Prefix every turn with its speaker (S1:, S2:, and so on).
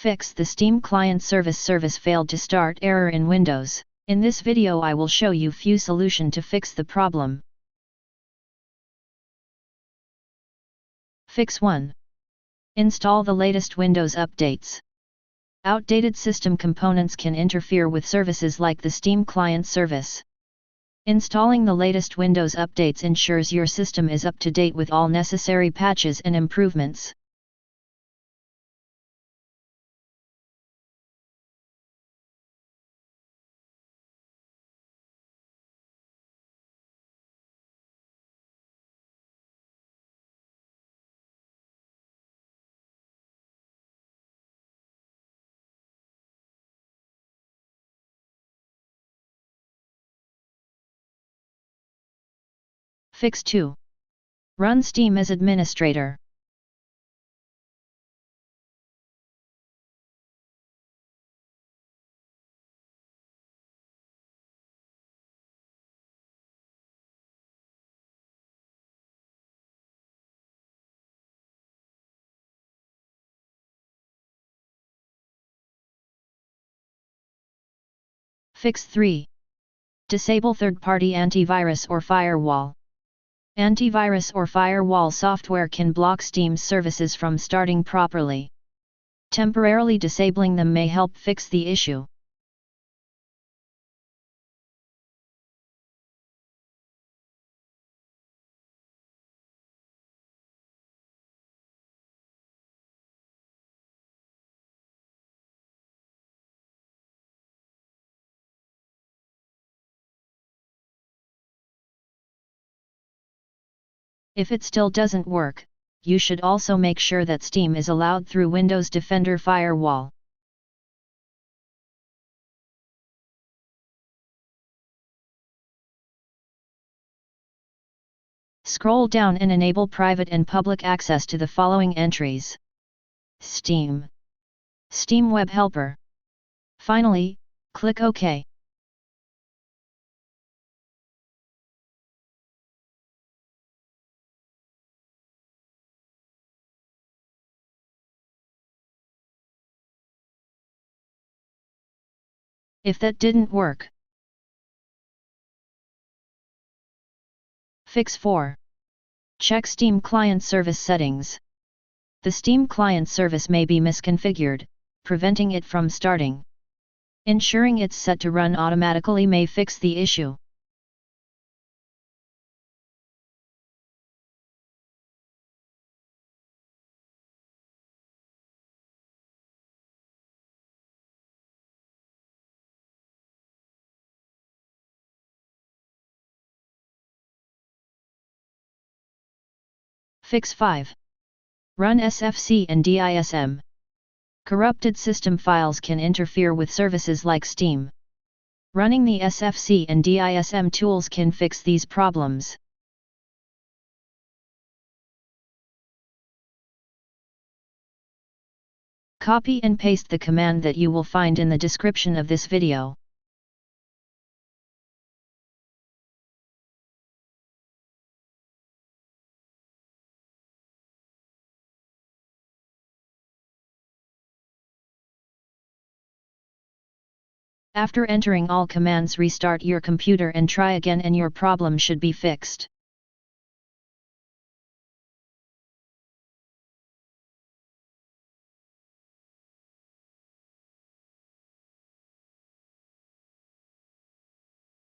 S1: Fix the Steam Client Service failed to start error in Windows. In this video I will show you few solution to fix the problem. Fix 1. Install the latest Windows updates. Outdated system components can interfere with services like the Steam Client Service. Installing the latest Windows updates ensures your system is up to date with all necessary patches and improvements. Fix 2. Run Steam as administrator. Fix 3. Disable third-party antivirus or firewall. Antivirus or firewall software can block Steam's services from starting properly. Temporarily disabling them may help fix the issue. If it still doesn't work, you should also make sure that Steam is allowed through Windows Defender Firewall. Scroll down and enable private and public access to the following entries: Steam, Steam Web Helper. Finally, click OK. If that didn't work, Fix 4. Check Steam Client Service settings. The Steam Client Service may be misconfigured, preventing it from starting. Ensuring it's set to run automatically may fix the issue. Fix 5. Run SFC and DISM. Corrupted system files can interfere with services like Steam. Running the SFC and DISM tools can fix these problems. Copy and paste the command that you will find in the description of this video. After entering all commands, restart your computer and try again and your problem should be fixed.